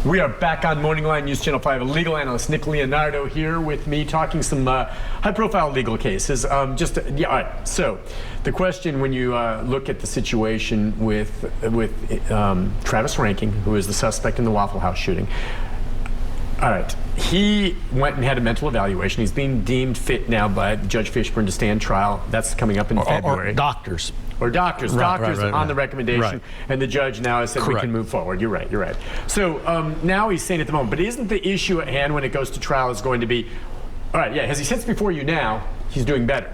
We are back on MorningLine News Channel 5. Legal analyst Nick Leonardo here with me, talking some high-profile legal cases. All right. So, the question when you look at the situation with Travis Ranking, who is the suspect in the Waffle House shooting. All right. He went and had a mental evaluation. He's being deemed fit now by Judge Fishburne to stand trial. That's coming up in February. Or doctors. Or doctors. Doctors on the recommendation. Right. And the judge now has said we can move forward. You're right. So now he's saying at the moment, but isn't the issue at hand when it goes to trial is going to be, all right, as he sits before you now, he's doing better.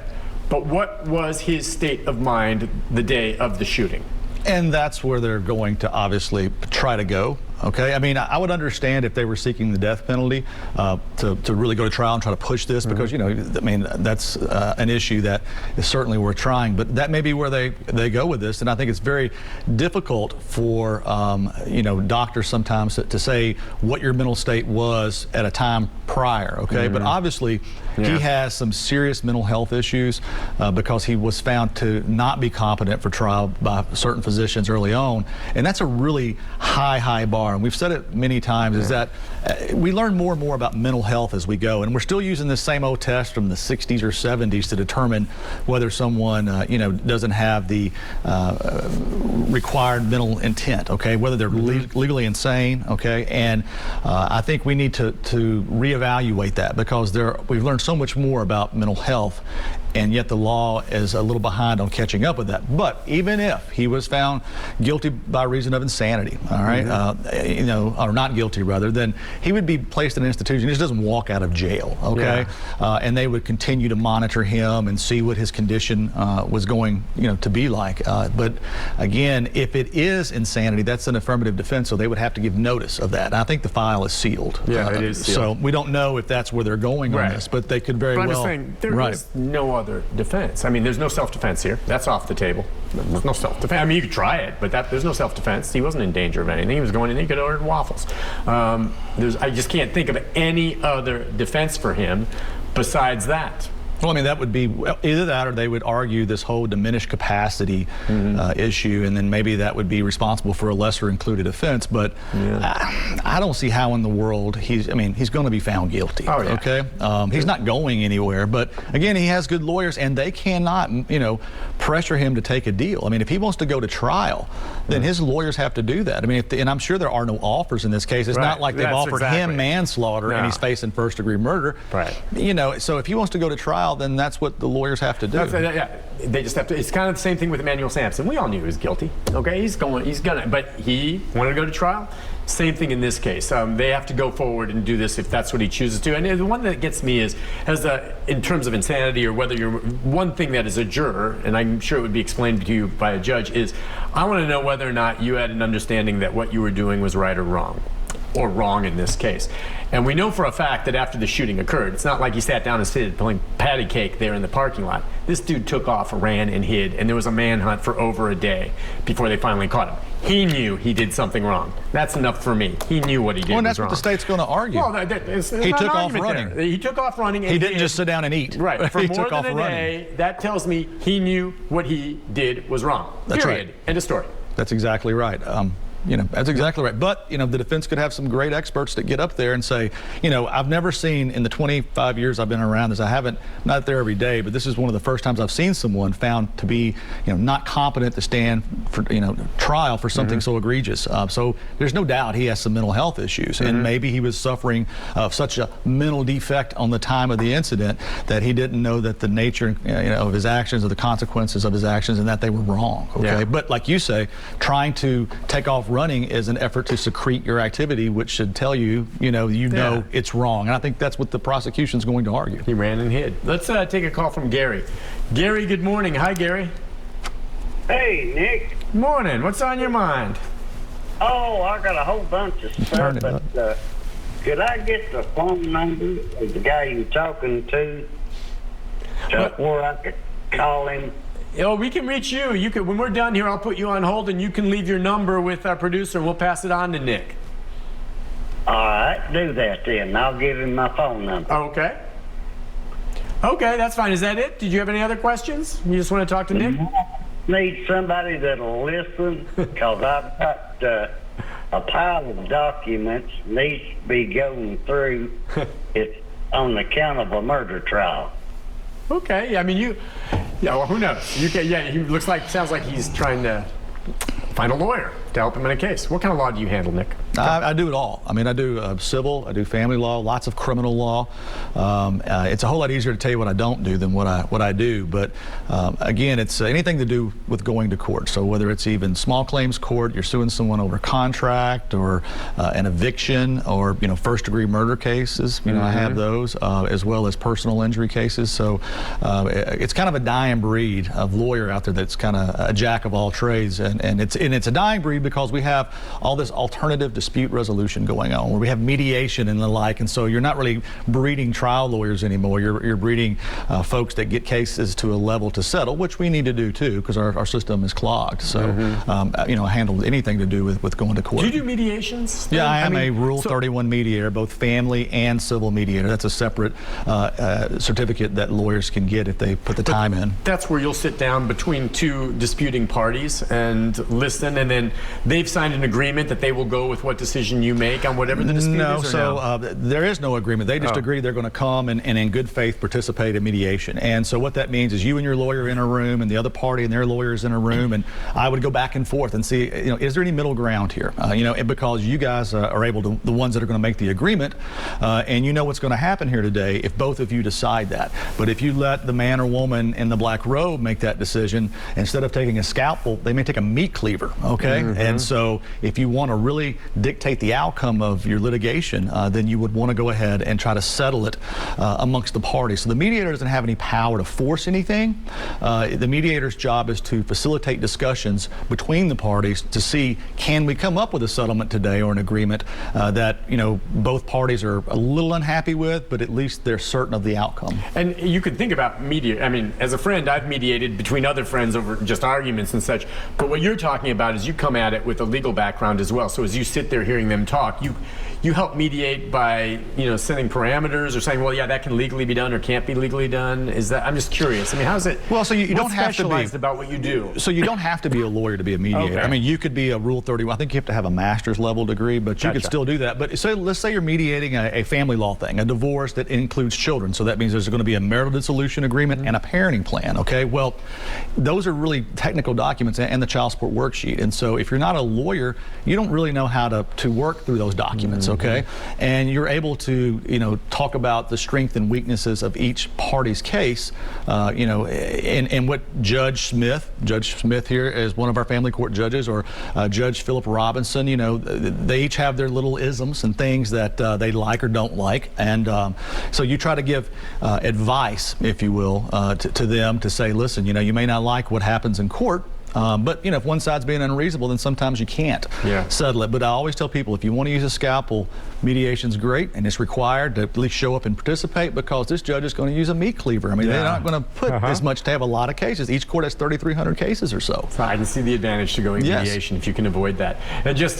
But what was his state of mind the day of the shooting? And that's where they're going to obviously try to go. Okay, I mean, I would understand if they were seeking the death penalty to really go to trial and try to push this because, you know, I mean, that's an issue that is certainly worth trying. But that may be where they go with this. And I think it's very difficult for, you know, doctors sometimes to say what your mental state was at a time prior. Okay, but obviously he has some serious mental health issues because he was found to not be competent for trial by certain physicians early on. And that's a really high bar. And we've said it many times, is that we learn more and more about mental health as we go. And we're still using this same old test from the 60s or 70s to determine whether someone, you know, doesn't have the required mental intent, okay, whether they're legally insane, okay. And I think we need to reevaluate that because we've learned so much more about mental health, and yet the law is a little behind on catching up with that. But even if he was found guilty by reason of insanity, all right, you know, or not guilty rather, then he would be placed in an institution. He just doesn't walk out of jail, okay? And they would continue to monitor him and see what his condition was going, you know, to be like. But again, if it is insanity, that's an affirmative defense, so they would have to give notice of that. And I think the file is sealed. Yeah, it is sealed. So we don't know if that's where they're going on this, but they could very well. I'm just saying, there is no other defense. I mean, there's no self-defense here. That's off the table. There's no self-defense. I mean, you could try it, but there's no self-defense. He wasn't in danger of anything. He was going in, he could have ordered waffles. I just can't think of any other defense for him besides that. Well, I mean, that would be either that or they would argue this whole diminished capacity issue, and then maybe that would be responsible for a lesser included offense. But I don't see how in the world he's going to be found guilty. Oh, yeah. Okay, he's not going anywhere. But again, he has good lawyers, and they cannot, you know, pressure him to take a deal. I mean, if he wants to go to trial, then his lawyers have to do that. I mean, and I'm sure there are no offers in this case. It's not like they've offered him manslaughter and he's facing first-degree murder. Right. You know, so if he wants to go to trial, then that's what the lawyers have to do. They just have to. It's kind of the same thing with Emmanuel Sampson. We all knew he was guilty. Okay, he's gonna. But he wanted to go to trial. Same thing in this case. They have to go forward and do this if that's what he chooses to. And the one that gets me is, in terms of insanity, or whether you're one thing that is a juror, and I'm sure it would be explained to you by a judge, is I want to know whether or not you had an understanding that what you were doing was right or wrong. Or wrong in this case. And we know for a fact that after the shooting occurred, it's not like he sat down and started playing patty cake there in the parking lot. This dude took off, ran, and hid, and there was a manhunt for over a day before they finally caught him. He knew he did something wrong. That's enough for me. He knew what he did was wrong. Well, that's what the state's going to argue. Well, he took off running. He took off running. And he didn't just sit down and eat. Right. For more than a day, that tells me he knew what he did was wrong. That's period. Right. End of story. That's exactly right. You know, that's exactly right. But, you know, the defense could have some great experts that get up there and say, you know, I've never seen in the 25 years I've been around this, not there every day, but this is one of the first times I've seen someone found to be, you know, not competent to stand for, you know, trial for something so egregious. So there's no doubt he has some mental health issues, and maybe he was suffering of such a mental defect on the time of the incident that he didn't know that the nature, you know, of his actions or the consequences of his actions, and that they were wrong. Okay. Yeah. But like you say, trying to take off running is an effort to secrete your activity, which should tell you, you know it's wrong. And I think that's what the prosecution's going to argue. He ran and hid. Let's take a call from Gary. Gary, good morning. Hi, Gary. Hey, Nick. Morning. What's on your mind? Oh, I got a whole bunch of stuff, but could I get the phone number of the guy you're talking to where I could call him? Oh, we can reach you. You can, when we're done here, I'll put you on hold, and you can leave your number with our producer, and we'll pass it on to Nick. All right, do that then. I'll give him my phone number. Okay. Okay, that's fine. Is that it? Did you have any other questions? You just want to talk to Nick? I need somebody that'll listen, because I've got a pile of documents needs to be going through. It's on account of a murder trial. Okay, I mean, well, who knows? He sounds like he's trying to find a lawyer to help him in a case. What kind of law do you handle, Nick? I do it all. I mean, I do civil, I do family law, lots of criminal law. It's a whole lot easier to tell you what I don't do than what I do. But again, it's anything to do with going to court. So whether it's even small claims court, you're suing someone over contract, or an eviction, or first degree murder cases. I have those, as well as personal injury cases. So it's kind of a dying breed of lawyer out there that's kind of a jack of all trades, and it's a dying breed because we have all this alternative dispute resolution going on, where we have mediation and the like, and so you're not really breeding trial lawyers anymore. You're breeding folks that get cases to a level to settle, which we need to do too, because our system is clogged. So I handle anything to do with going to court. Do you do mediations? Yeah, I am a Rule 31 mediator, both family and civil mediator. That's a separate certificate that lawyers can get if they put the time in. That's where you'll sit down between two disputing parties and listen, and then they've signed an agreement that they will go with what decision you make on whatever the dispute is? So there is no agreement. They just agree they're going to come and in good faith participate in mediation. And so what that means is you and your lawyer are in a room, and the other party and their lawyer is in a room, and I would go back and forth and see, is there any middle ground here? Because you guys are able to, the ones that are going to make the agreement, and you know what's going to happen here today if both of you decide that. But if you let the man or woman in the black robe make that decision, instead of taking a scalpel, they may take a meat cleaver, okay? And so if you want to really dictate the outcome of your litigation, then you would want to go ahead and try to settle it amongst the parties. So the mediator doesn't have any power to force anything. The mediator's job is to facilitate discussions between the parties to see, can we come up with a settlement today or an agreement that both parties are a little unhappy with, but at least they're certain of the outcome. And you could think about I mean, as a friend, I've mediated between other friends over just arguments and such. But what you're talking about is you come at it with a legal background as well. So as you sit there hearing them talk, you help mediate by setting parameters or saying, well, yeah, that can legally be done or can't be legally done. Is that? I'm just curious. I mean, how's it? Well, so you don't have to be about what you do. So you don't have to be a lawyer to be a mediator. Okay. I mean, you could be a Rule 31. I think you have to have a master's level degree, but you could still do that. But so let's say you're mediating a family law thing, a divorce that includes children. So that means there's going to be a marital dissolution agreement and a parenting plan. Okay. Well, those are really technical documents and the child support worksheet. And so if you're not a lawyer, you don't really know how to work through those documents. Okay. And you're able to talk about the strengths and weaknesses of each party's case. And what Judge Smith here is one of our family court judges, or Judge Philip Robinson, they each have their little isms and things that they like or don't like. And so you try to give advice, if you will, to them to say, listen, you may not like what happens in court, but if one side's being unreasonable, then sometimes you can't settle it. But I always tell people, if you want to use a scalpel, mediation's great, and it's required to at least show up and participate, because this judge is going to use a meat cleaver. I mean, they're not going to put as much to have a lot of cases. Each court has 3,300 cases or so. I can see the advantage to going mediation if you can avoid that. And just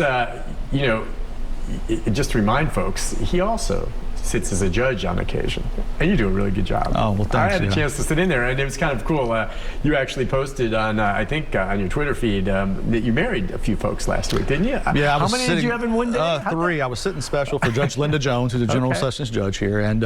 just to remind folks, he also sits as a judge on occasion, and you do a really good job. Oh, well, thanks. I had a chance to sit in there, and it was kind of cool. You actually posted on, I think, on your Twitter feed that you married a few folks last week, didn't you? Yeah, How many did you have in one day? 3. I was sitting special for Judge Linda Jones, who's a general sessions judge here, and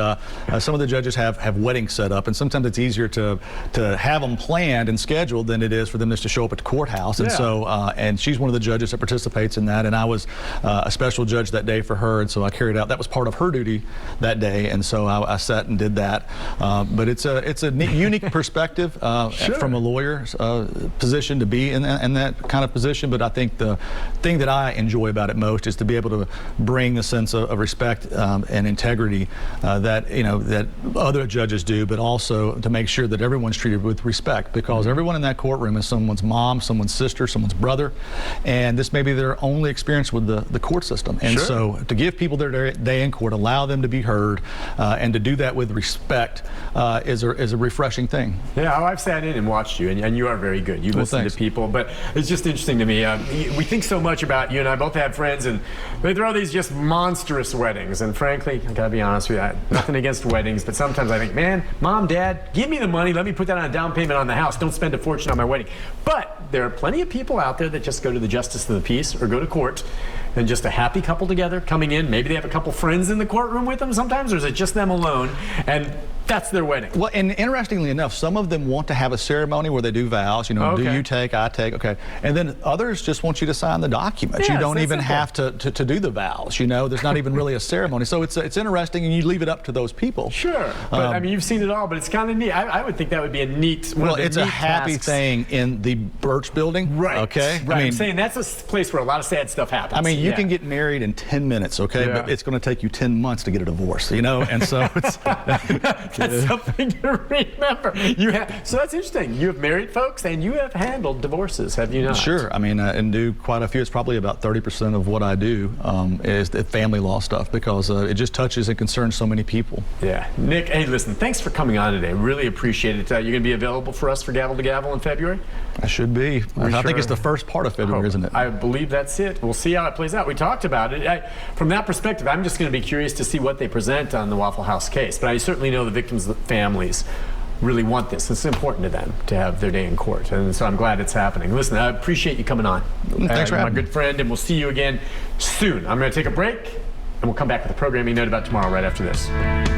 some of the judges have weddings set up, and sometimes it's easier to have them planned and scheduled than it is for them just to show up at the courthouse. And so, and she's one of the judges that participates in that, and I was a special judge that day for her, and so I carried out, that was part of her duty that day, and so I sat and did that. But it's a unique perspective from a lawyer's position to be in that kind of position. But I think the thing that I enjoy about it most is to be able to bring the sense of respect and integrity that other judges do, but also to make sure that everyone's treated with respect, because everyone in that courtroom is someone's mom, someone's sister, someone's brother, and this may be their only experience with the court system. And so to give people their day in court, allow them to be heard, and to do that with respect is a refreshing thing. Yeah, I've sat in and watched you, and you are very good. You listen to people, but it's just interesting to me. We think so much about you, and I both have friends, and they throw these just monstrous weddings. And frankly, I gotta be honest with you, nothing against weddings, but sometimes I think, man, Mom, Dad, give me the money. Let me put that on a down payment on the house. Don't spend a fortune on my wedding. But there are plenty of people out there that just go to the justice of the peace or go to court, than just a happy couple together coming in? Maybe they have a couple friends in the courtroom with them sometimes, or is it just them alone? And that's their wedding. Well, and interestingly enough, some of them want to have a ceremony where they do vows, do you take, I take, okay. And then others just want you to sign the documents. Yeah, you don't even simple. have to do the vows, there's not even really a ceremony. So it's interesting, and you leave it up to those people. Sure, but I mean, you've seen it all, but it's kind of neat. I would think that would be a neat, well, it's a happy thing in the Birch building. Right. Okay. Right. I mean, I'm saying that's a place where a lot of sad stuff happens. I mean, you can get married in 10 minutes, okay, but it's going to take you 10 months to get a divorce, and so it's that's something to remember. So that's interesting. You have married folks, and you have handled divorces, have you not? Sure. I mean, and do quite a few. It's probably about 30% of what I do is the family law stuff, because it just touches and concerns so many people. Yeah. Nick, hey, listen, thanks for coming on today. Really appreciate it. You're going to be available for us for Gavel to Gavel in February? I should be. I think it's the first part of February, isn't it? I believe that's it. We'll see how it plays out. We talked about it. From that perspective, I'm just going to be curious to see what they present on the Waffle House case. But I certainly know the victims' families really want this. It's important to them to have their day in court. And so I'm glad it's happening. Listen, I appreciate you coming on. Thanks for having me. My good friend, and we'll see you again soon. I'm going to take a break, and we'll come back with a programming note about tomorrow right after this.